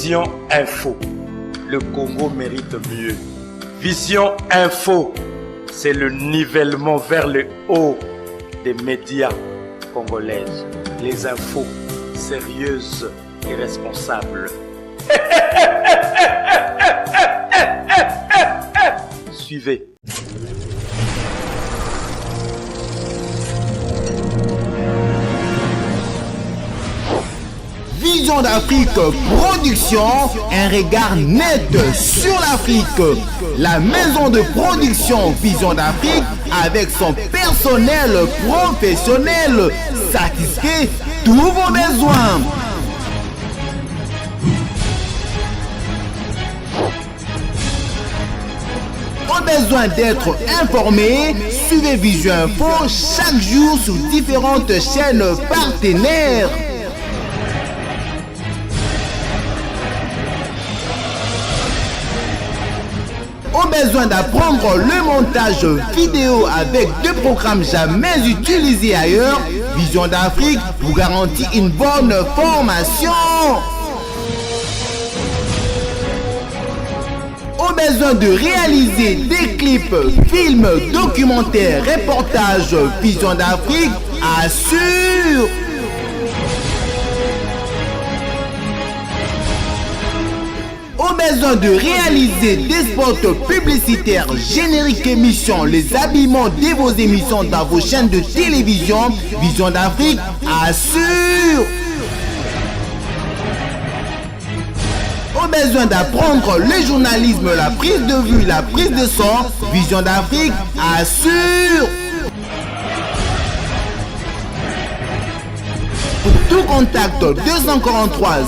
Vision Info. Le Congo mérite mieux. Vision Info, c'est le nivellement vers le haut des médias congolaises. Les infos sérieuses et responsables. Suivez. Vision d'Afrique Production, un regard net sur l'Afrique. La maison de production Vision d'Afrique, avec son personnel professionnel, satisfait tous vos besoins. Au besoin d'être informé, suivez Vision Info chaque jour sur différentes chaînes partenaires. Au besoin d'apprendre le montage vidéo avec deux programmes jamais utilisés ailleurs, Vision d'Afrique vous garantit une bonne formation. Au besoin de réaliser des clips, films, documentaires, reportages, Vision d'Afrique assure. Au besoin de réaliser des spots publicitaires, génériques émissions, les habillements de vos émissions dans vos chaînes de télévision, Vision d'Afrique assure. Au besoin d'apprendre le journalisme, la prise de vue, la prise de son, Vision d'Afrique assure. Tout contact 243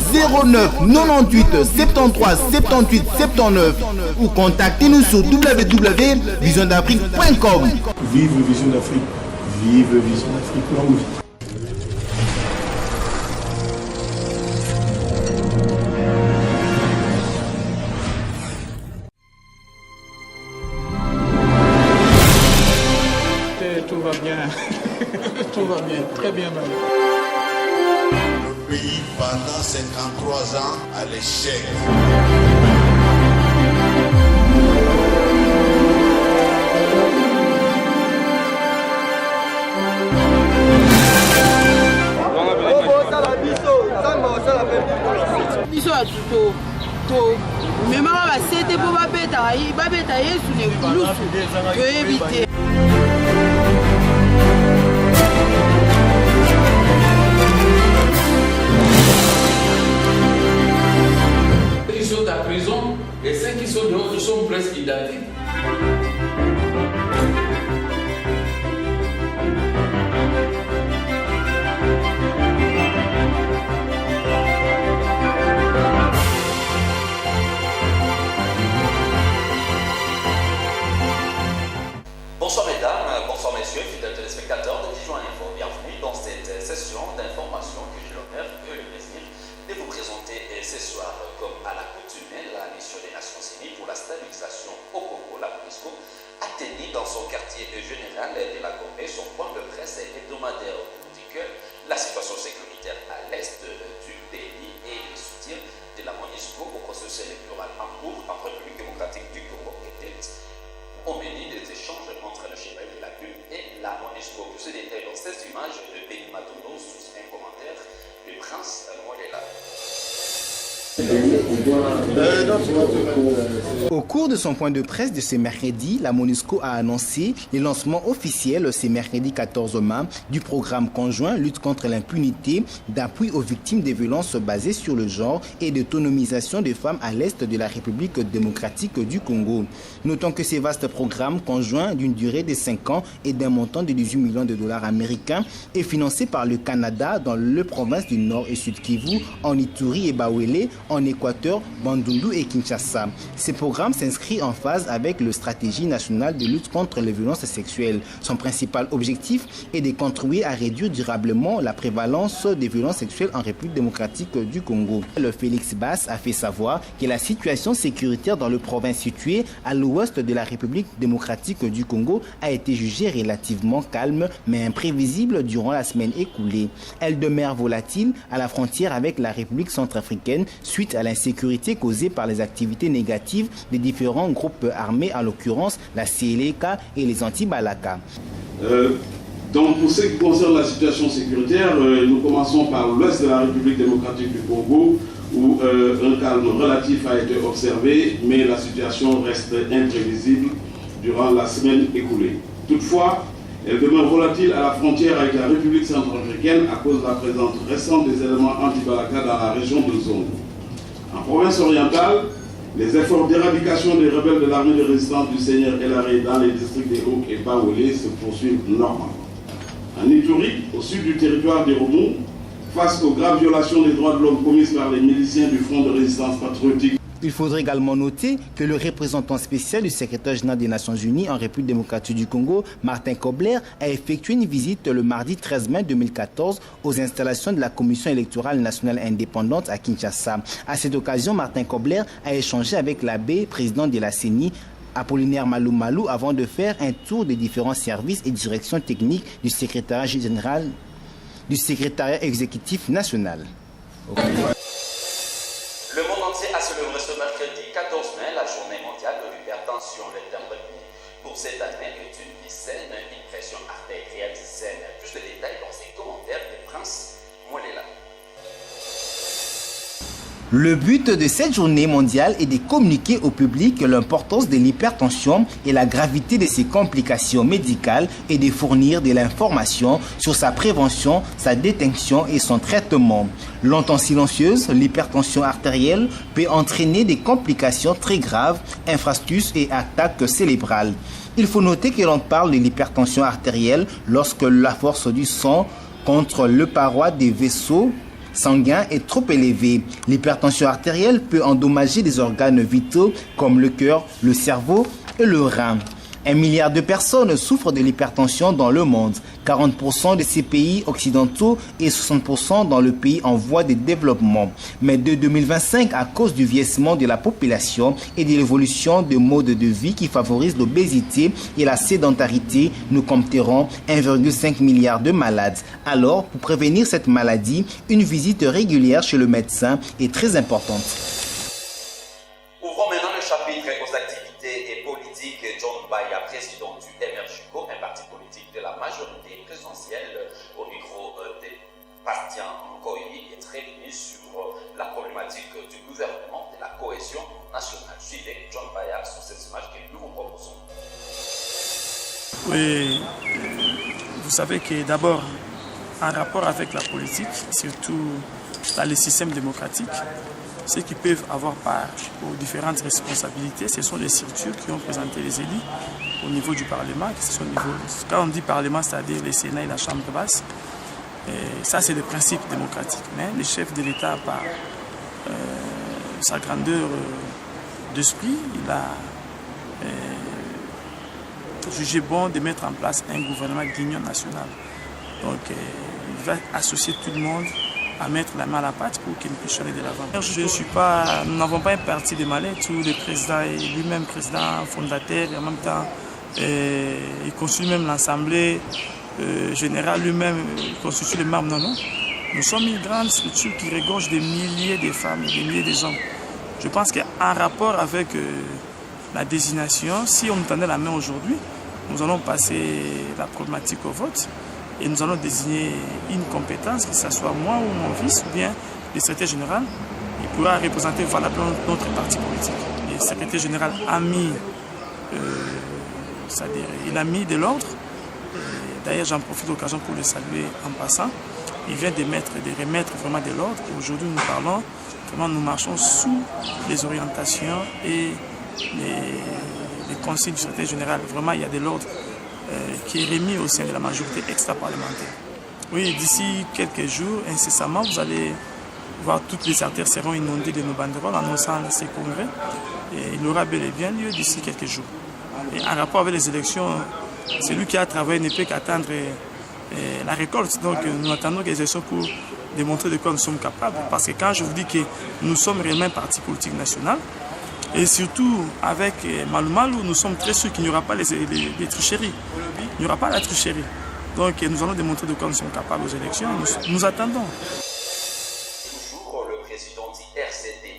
09 98 73 78 79 ou contactez-nous sur www.visiondafrique.com. Vive Vision d'Afrique, vive Vision d'Afrique, longue vie. Tout va bien, tout va bien, très bien même. Le pays pendant 53 ans à l'échec. biso to memaka basete mpo babeta yesu na ekulusu toyebi te. Ils sont à prison et ceux qui sont dehors sont presque identiques. Bonsoir mesdames, bonsoir messieurs, fidèles téléspectateurs de Vision Info. Bienvenue dans cette session d'information que j'ai l'honneur et le plaisir de vous présenter ce soir. Comme à l'accoutumée, la mission des Nations Unies pour la stabilisation au Congo, la MONUSCO, a tenu dans son quartier général de la Gombe son point de presse hebdomadaire pour dire que la situation sécuritaire à l'est du pays et le soutien de la MONUSCO au processus électoral en cours en République démocratique du Congo était au menu des échanges entre le chef de la CUN et la MONUSCO. Pour ce détail dans cette image de Béni Matono sous un commentaire du prince Molela. Au cours de son point de presse de ce mercredi, la MONUSCO a annoncé le lancement officiel ce mercredi 14 mai du programme conjoint lutte contre l'impunité, d'appui aux victimes des violences basées sur le genre et d'autonomisation des femmes à l'est de la République démocratique du Congo. Notons que ce vaste programme conjoint d'une durée de 5 ans et d'un montant de 18 millions de dollars américains est financé par le Canada dans les provinces du Nord et Sud Kivu, en Ituri et Bawele, en Équateur, Bandundu et Kinshasa. Ce programme s'inscrit en phase avec la stratégie nationale de lutte contre les violences sexuelles. Son principal objectif est de contribuer à réduire durablement la prévalence des violences sexuelles en République démocratique du Congo. Le Félix Bass a fait savoir que la situation sécuritaire dans les provinces situées à l'ouest de la République démocratique du Congo a été jugée relativement calme mais imprévisible durant la semaine écoulée. Elle demeure volatile à la frontière avec la République centrafricaine suite suite à l'insécurité causée par les activités négatives des différents groupes armés, en l'occurrence la CLK et les anti-Balaka. Donc pour ce qui concerne la situation sécuritaire, nous commençons par l'ouest de la République démocratique du Congo, où un calme relatif a été observé, mais la situation reste imprévisible durant la semaine écoulée. Toutefois, elle demeure volatile à la frontière avec la République centrafricaine à cause de la présence récente des éléments anti-Balaka dans la région de Zongo. En province orientale, les efforts d'éradication des rebelles de l'armée de résistance du Seigneur LRA dans les districts des Hauts et Baoulé se poursuivent normalement. En Ituri, au sud du territoire des Romans, face aux graves violations des droits de l'homme commises par les miliciens du Front de résistance patriotique. Il faudrait également noter que le représentant spécial du secrétaire général des Nations Unies en République démocratique du Congo, Martin Kobler, a effectué une visite le mardi 13 mai 2014 aux installations de la Commission électorale nationale indépendante à Kinshasa. À cette occasion, Martin Kobler a échangé avec l'abbé, président de la CENI, Apollinaire Malou Malou, avant de faire un tour des différents services et directions techniques du secrétariat général du secrétariat exécutif national. Le monde entier a célébré ce mercredi 14 mai la journée mondiale de l'hypertension. Le thème retenu pour cette année est une vie saine, une pression artérielle saine. Plus de détails dans ces commentaires de Prince Molela. Le but de cette journée mondiale est de communiquer au public l'importance de l'hypertension et la gravité de ses complications médicales et de fournir de l'information sur sa prévention, sa détection et son traitement. Longtemps silencieuse, l'hypertension artérielle peut entraîner des complications très graves, infarctus et attaques cérébrales. Il faut noter que l'on parle de l'hypertension artérielle lorsque la force du sang contre le paroi des vaisseaux sanguin est trop élevé. L'hypertension artérielle peut endommager des organes vitaux comme le cœur, le cerveau et le rein. 1 milliard de personnes souffrent de l'hypertension dans le monde, 40% de ces pays occidentaux et 60% dans le pays en voie de développement. Mais de 2025, à cause du vieillissement de la population et de l'évolution de modes de vie qui favorisent l'obésité et la sédentarité, nous compterons 1,5 milliard de malades. Alors, pour prévenir cette maladie, une visite régulière chez le médecin est très importante. Ouvrons maintenant le chapitre aux activités politiques. John Baya, président du MRJCO, un parti politique de la majorité présidentielle, au micro de Bastien Nkoyi, est revenu sur la problématique du gouvernement de la cohésion nationale. Suivez John Baya sur cette image que nous vous proposons. Oui, vous savez que d'abord, en rapport avec la politique, surtout dans les systèmes démocratiques, ceux qui peuvent avoir part aux différentes responsabilités, ce sont les structures qui ont présenté les élus au niveau du Parlement. Quand on dit Parlement, c'est-à-dire le Sénat et la Chambre basse, et ça c'est le principe démocratique. Mais le chef de l'État, par sa grandeur d'esprit, il a jugé bon de mettre en place un gouvernement d'union nationale. Donc il va associer tout le monde à mettre la main à la pâte pour qu'il puisse aller de l'avant. Nous n'avons pas un parti de mallettes où le président est lui-même président fondateur et en même temps il constitue même l'Assemblée générale lui-même, il constitue les membres. Non, non. Nous sommes une grande structure qui regorge des milliers de femmes et des milliers d'hommes. Je pense qu'en rapport avec la désignation, si on nous tendait la main aujourd'hui, nous allons passer la problématique au vote. Et nous allons désigner une compétence, que ce soit moi ou mon fils, ou bien le secrétaire général, il pourra représenter valablement notre parti politique. Le secrétaire général a mis, c'est-à-dire, il a mis de l'ordre. D'ailleurs, j'en profite de l'occasion pour le saluer en passant. Il vient de remettre vraiment de l'ordre. Aujourd'hui, nous parlons, vraiment, nous marchons sous les orientations et les consignes du secrétaire général. Vraiment, il y a de l'ordre qui est remis au sein de la majorité extra-parlementaire. Oui, d'ici quelques jours, incessamment, vous allez voir toutes les artères seront inondées de nos banderoles annonçant ces congrès. Et il aura bel et bien lieu d'ici quelques jours. Et en rapport avec les élections, celui qui a travaillé ne peut qu'attendre la récolte. Donc nous attendons les élections pour démontrer de quoi nous sommes capables. Parce que quand je vous dis que nous sommes réellement un parti politique national, et surtout, avec Malou Malou, nous sommes très sûrs qu'il n'y aura pas les tricheries. Il n'y aura pas la tricherie. Donc nous allons démontrer de quoi nous sommes capables aux élections. Nous attendons. Toujours le président du RCD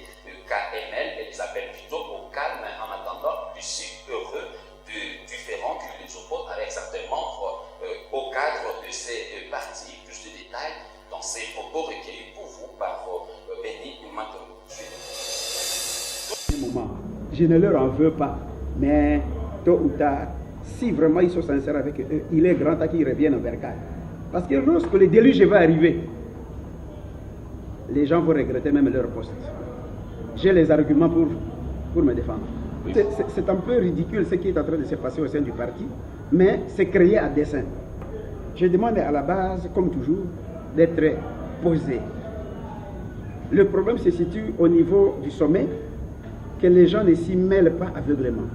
détails dans ces propos recueillis pour vous par Benny Mantolo. Je ne leur en veux pas, mais tôt ou tard, si vraiment ils sont sincères avec eux, il est grand temps qu'ils reviennent au bercail. Parce que lorsque le déluge va arriver, les gens vont regretter même leur poste. J'ai les arguments pour me défendre. C'est un peu ridicule ce qui est en train de se passer au sein du parti, mais c'est créé à dessein. Je demande à la base, comme toujours, d'être posé. Le problème se situe au niveau du sommet, que les gens ne s'y mêlent pas aveuglément.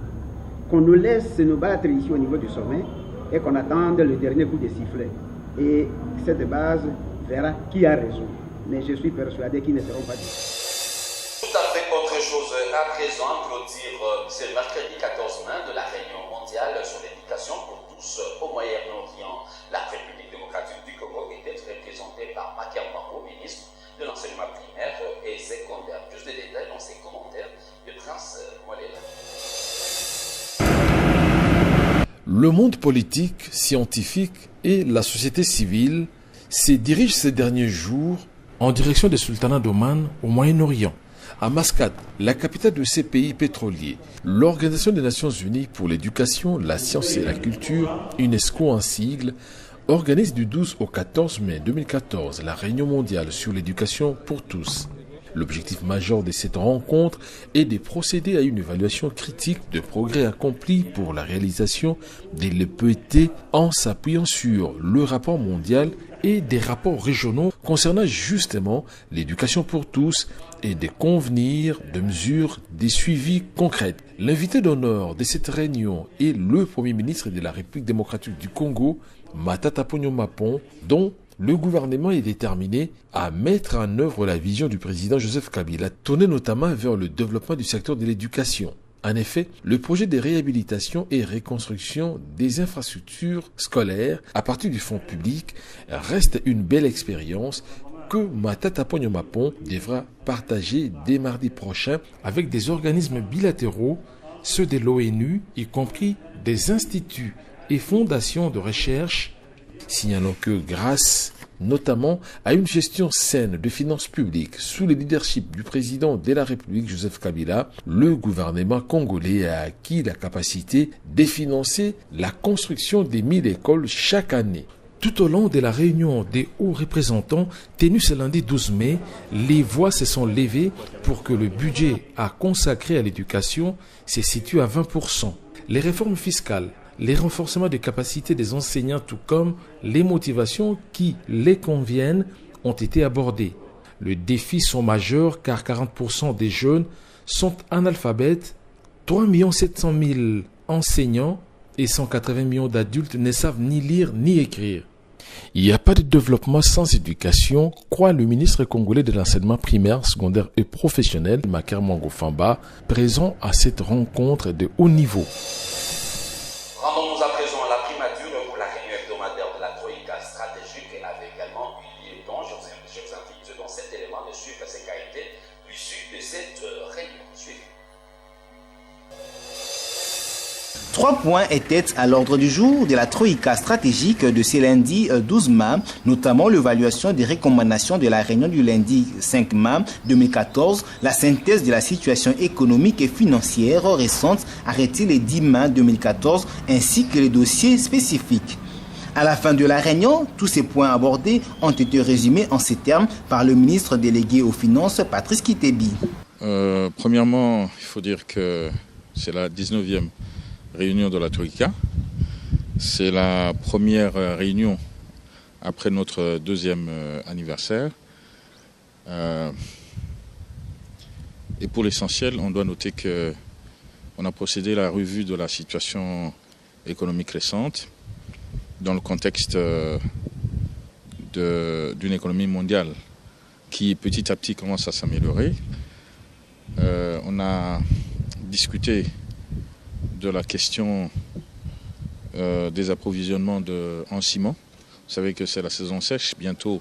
Qu'on nous laisse nous battre ici au niveau du sommet et qu'on attende le dernier coup de sifflet. Et cette base verra qui a raison. Mais je suis persuadé qu'ils ne seront pas dit. Tout à fait autre chose à présent, clôture ce mercredi 14 mai de la réunion mondiale sur l'éducation pour tous au Moyen-Orient. La République démocratique du Congo était représentée par Makia Mwako, ministre de l'enseignement primaire et secondaire. Plus de détails dans ses commentaires de Prince Molela. Le monde politique, scientifique et la société civile se dirigent ces derniers jours en direction des sultanats d'Oman au Moyen-Orient. À Mascate, la capitale de ces pays pétroliers, l'Organisation des Nations Unies pour l'éducation, la science et la culture, UNESCO en sigle, organise du 12 au 14 mai 2014 la réunion mondiale sur l'éducation pour tous. L'objectif majeur de cette rencontre est de procéder à une évaluation critique de progrès accomplis pour la réalisation de l'EPT en s'appuyant sur le rapport mondial et des rapports régionaux concernant justement l'éducation pour tous et de convenir de mesures de suivi concrètes. L'invité d'honneur de cette réunion est le Premier ministre de la République démocratique du Congo, Matata Ponyo Mapon, dont le gouvernement est déterminé à mettre en œuvre la vision du président Joseph Kabila, tournée notamment vers le développement du secteur de l'éducation. En effet, le projet de réhabilitation et reconstruction des infrastructures scolaires à partir du fonds public reste une belle expérience que Matata Ponyo Mapon devra partager dès mardi prochain avec des organismes bilatéraux, ceux de l'ONU, y compris des instituts et fondations de recherche. Signalons que grâce notamment à une gestion saine de finances publiques sous le leadership du président de la République Joseph Kabila, le gouvernement congolais a acquis la capacité de financer la construction des 1000 écoles chaque année. Tout au long de la réunion des hauts représentants tenue ce lundi 12 mai, les voix se sont levées pour que le budget à consacrer à l'éducation se situe à 20%. Les réformes fiscales, les renforcements des capacités des enseignants tout comme les motivations qui les conviennent ont été abordés. Les défis sont majeurs car 40% des jeunes sont analphabètes, 3 700 000 enseignants et 180 millions d'adultes ne savent ni lire ni écrire. Il n'y a pas de développement sans éducation, croit le ministre congolais de l'enseignement primaire, secondaire et professionnel, Maker Mwango Famba, présent à cette rencontre de haut niveau. Rendons-nous à présent à la primature pour la réunion hebdomadaire de la Troïka stratégique avait également eu lieu. Donc, je vous invite dans cet élément de suivre ce qu'a été l'issue de cette réunion. Suivez. 3 points étaient à l'ordre du jour de la Troïka stratégique de ce lundi 12 mai, notamment l'évaluation des recommandations de la réunion du lundi 5 mai 2014, la synthèse de la situation économique et financière récente arrêtée le 10 mai 2014, ainsi que les dossiers spécifiques. À la fin de la réunion, tous ces points abordés ont été résumés en ces termes par le ministre délégué aux Finances, Patrice Kitebi. Premièrement, il faut dire que c'est la 19e réunion de la Troïka. C'est la première réunion après notre 2e anniversaire. Et pour l'essentiel, on doit noter qu'on a procédé à la revue de la situation économique récente dans le contexte d'une économie mondiale qui petit à petit commence à s'améliorer. On a discuté de la question des approvisionnements en ciment. Vous savez que c'est la saison sèche, bientôt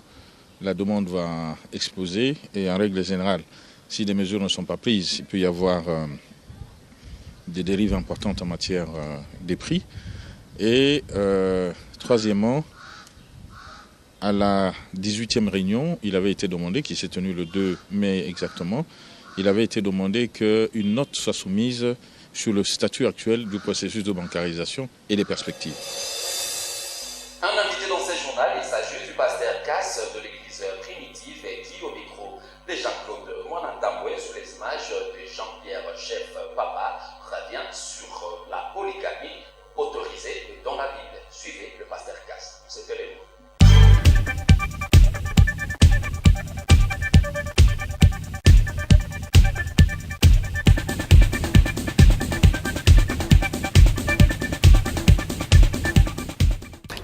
la demande va exploser et en règle générale, si des mesures ne sont pas prises, il peut y avoir des dérives importantes en matière des prix. Et troisièmement, À la 18e réunion, il avait été demandé, qui s'est tenue le 2 mai exactement, il avait été demandé qu'une note soit soumise sur le statut actuel du processus de bancarisation et les perspectives. Un invité dans ce journal, il s'agit du pasteur Casse de l'église primitive et qui, au micro de Jean-Claude Mwanandamboué, sous les images de Jean-Pierre Chef Papa, revient sur la polygamie autorisée dans la Bible. Suivez le pasteur Casse. C'était les mots.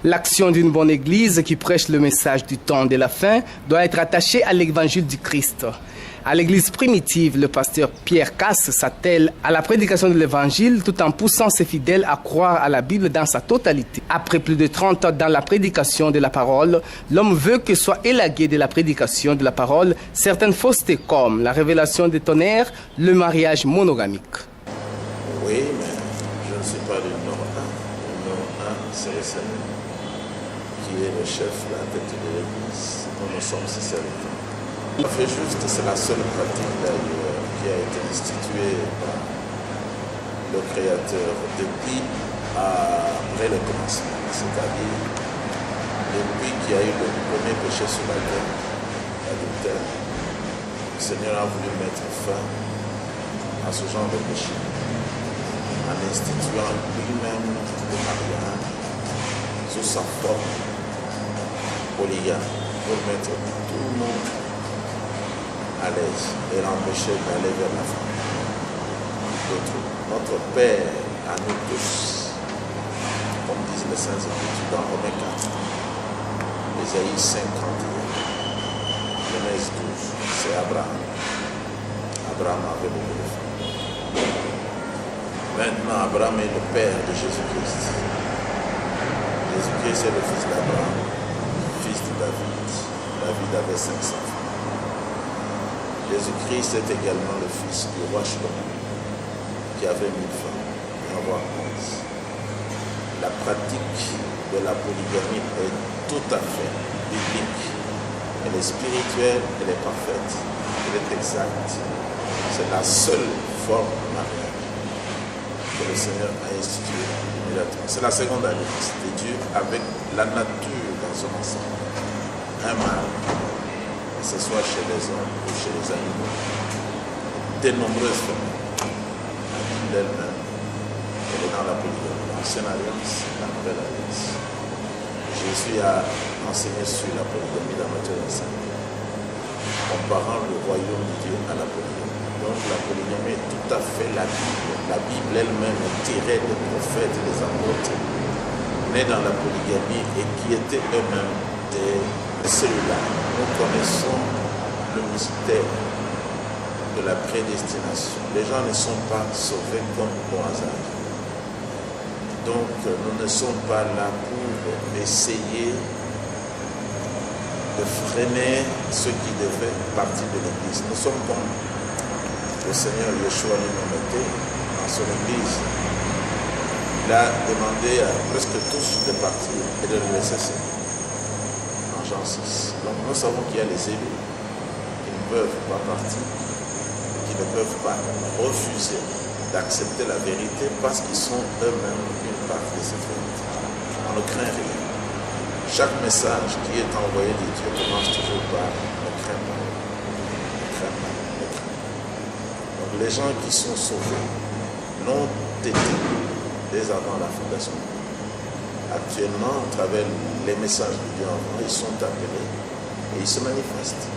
L'action d'une bonne église qui prêche le message du temps de la fin doit être attachée à l'évangile du Christ. À l'église primitive, le pasteur Pierre Casse s'attelle à la prédication de l'évangile tout en poussant ses fidèles à croire à la Bible dans sa totalité. Après plus de 30 ans dans la prédication de la parole, l'homme veut que soit élagué de la prédication de la parole certaines faussetés comme la révélation des tonnerres, le mariage monogamique. Oui, mais je ne suis pas du numéro 1. Le numéro 1, c'est le Seigneur, qui est le chef, la tête de l'église. Nous sommes ses serviteurs. On fait juste, c'est la seule pratique d'ailleurs qui a été instituée par le Créateur depuis après le commencement. C'est-à-dire, depuis qu'il y a eu le premier péché sur la terre, l'adultère, le Seigneur a voulu mettre fin à ce genre de péché en instituant lui-même le mariage sous sa forme polygame pour mettre tout le monde à l'aise et l'empêcher d'aller vers la femme. Notre Père à nous tous, comme disent les Saintes Écritures dans Romains 4, Ésaïe 51, Genèse 12, c'est Abraham. Abraham avait beaucoup de femmes. Maintenant, Abraham est le père de Jésus-Christ. Jésus-Christ est le fils d'Abraham, fils de David. David avait 500 femmes. Jésus-Christ est également le fils du roi Shlomo, qui avait 1000 femmes, et en avoir 11. La pratique de la polygamie est tout à fait biblique. Elle est spirituelle, elle est parfaite, elle est exacte. C'est la seule forme de mariage que le Seigneur a instituée immédiatement. C'est la seconde alliance de Dieu avec la nature dans son ensemble. Un mâle, que ce soit chez les hommes ou chez les animaux, de nombreuses familles. La Bible elle-même, elle est dans la polygamie. L'ancienne alliance, la nouvelle alliance. Jésus a enseigné sur la polygamie dans Matthieu 25, comparant le royaume de Dieu à la polygamie. Donc la polygamie est tout à fait la Bible. La Bible elle-même est tirée des prophètes et des apôtres, nés dans la polygamie et qui étaient eux-mêmes des ceux-là. Nous connaissons le mystère de la prédestination. Les gens ne sont pas sauvés comme au hasard. Donc nous ne sommes pas là pour essayer de freiner ceux qui devaient partir de l'Église. Nous sommes comme le Seigneur Yeshua nous mettait dans son Église. Il a demandé à presque tous de partir et de le laisser seul. En Jean 6. Donc nous savons qu'il y a les élus qui ne peuvent pas partir, qui ne peuvent pas refuser d'accepter la vérité parce qu'ils sont eux-mêmes une partie de cette vérité. On ne craint rien. Chaque message qui est envoyé de Dieu commence toujours par ne crains pas. Ne crains pas. Ne crains pas. Donc les gens qui sont sauvés l'ont été dès avant la fondation. Actuellement, à travers les messages de Dieu envoyés, ils sont appelés et ils se manifestent.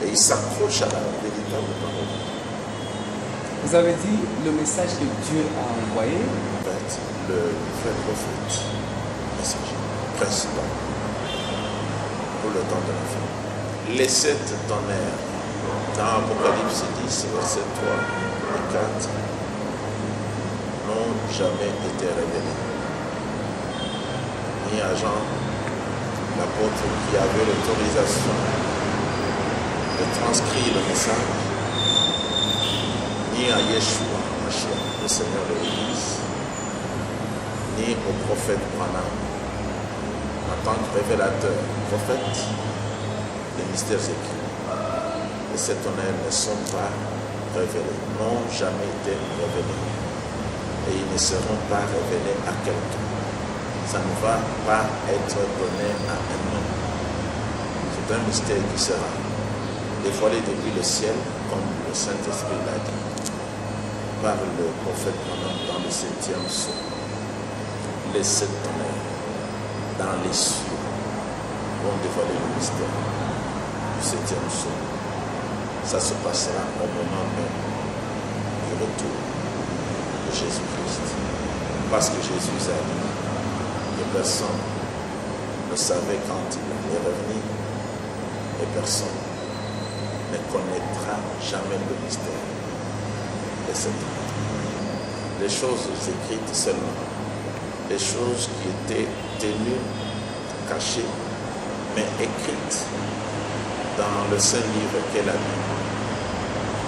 Et ils s'accrochent à la véritable parole. Vous avez dit le message que Dieu a envoyé. En fait, le vrai prophète, messager principal pour le temps de la fin. Les 7 tonnerres dans Apocalypse 10, verset 3 et 4 n'ont jamais été révélés. Ni à Jean, l'apôtre qui avait l'autorisation de transcrire le message, ni à Yeshua, le Seigneur de l'Église, ni au prophète Branham, en tant que révélateur, prophète, les mystères écrits. Et ces tonnerres ne sont pas révélés, n'ont jamais été révélés. Et ils ne seront pas révélés à quelqu'un. Ça ne va pas être donné à un homme. C'est un mystère qui sera dévoilé depuis le ciel, comme le Saint-Esprit l'a dit, par le prophète dans le 7e psaume. Les 7 tonnerres dans les cieux vont dévoiler le mystère du 7e psaume. Ça se passera au moment même du retour de Jésus-Christ. Parce que Jésus a dit que personne ne savait quand il allait revenir et personne ne connaîtra jamais le mystère de cette vie. Les choses écrites seulement, les choses qui étaient tenues, cachées, mais écrites dans le saint livre qu'est la Bible.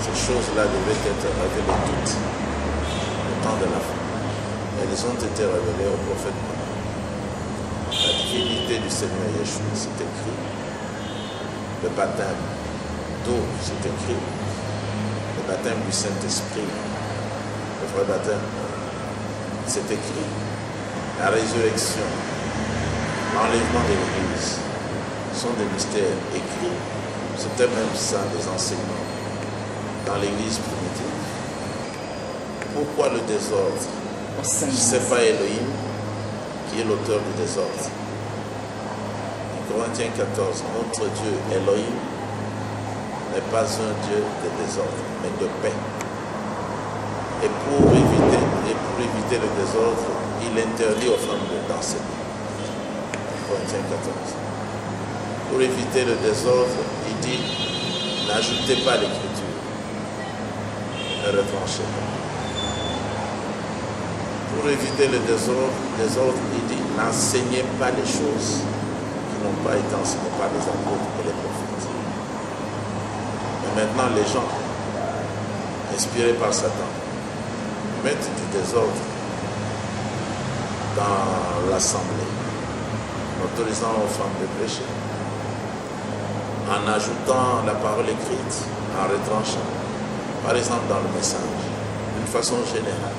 Ces choses-là devaient être révélées toutes au temps de la fin. Elles ont été révélées au prophète Mohammed. La divinité du Seigneur Yeshua, c'est écrit. Le baptême d'eau, c'est écrit. Le baptême du Saint-Esprit, le vrai baptême, c'est écrit. La résurrection, l'enlèvement de l'Église sont des mystères écrits. C'était même ça des enseignements dans l'Église primitive. Pourquoi le désordre? Ce n'est pas Elohim qui est l'auteur du désordre. En Corinthiens 14, notre Dieu Elohim n'est pas un Dieu de désordre, mais de paix. Et pour éviter le désordre, il interdit aux femmes de danser. Corinthiens 14. Pour éviter le désordre, il dit, n'ajoutez pas l'écriture, ne retranchez pas. Pour éviter le désordre, il dit, n'enseignez pas les choses qui n'ont pas été enseignées par les apôtres et les prophètes. Mais maintenant, les gens, inspirés par Satan, mettent du désordre dans l'assemblée, en autorisant aux femmes de prêcher, en ajoutant la parole écrite, en retranchant, par exemple dans le message, d'une façon générale.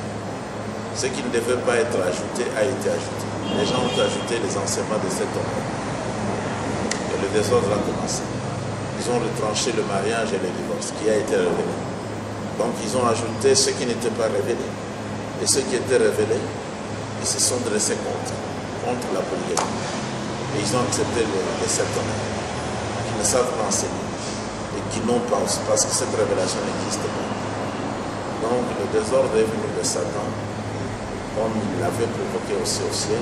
Ce qui ne devait pas être ajouté a été ajouté. Les gens ont ajouté les enseignements de cet homme. Et le désordre a commencé. Ils ont retranché le mariage et le divorce qui a été révélé. Donc ils ont ajouté ce qui n'était pas révélé. Et ce qui était révélé, ils se sont dressés contre la polygamie. Et ils ont accepté les 7 hommes qui ne savent pas enseigner et qui n'ont pas, parce que cette révélation n'existe pas. Donc le désordre est venu de Satan, comme il l'avait provoqué aussi au ciel.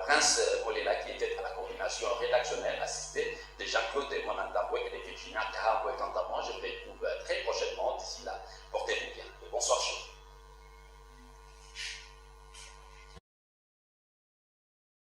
Prince Molela qui était à la coordination rédactionnelle, assisté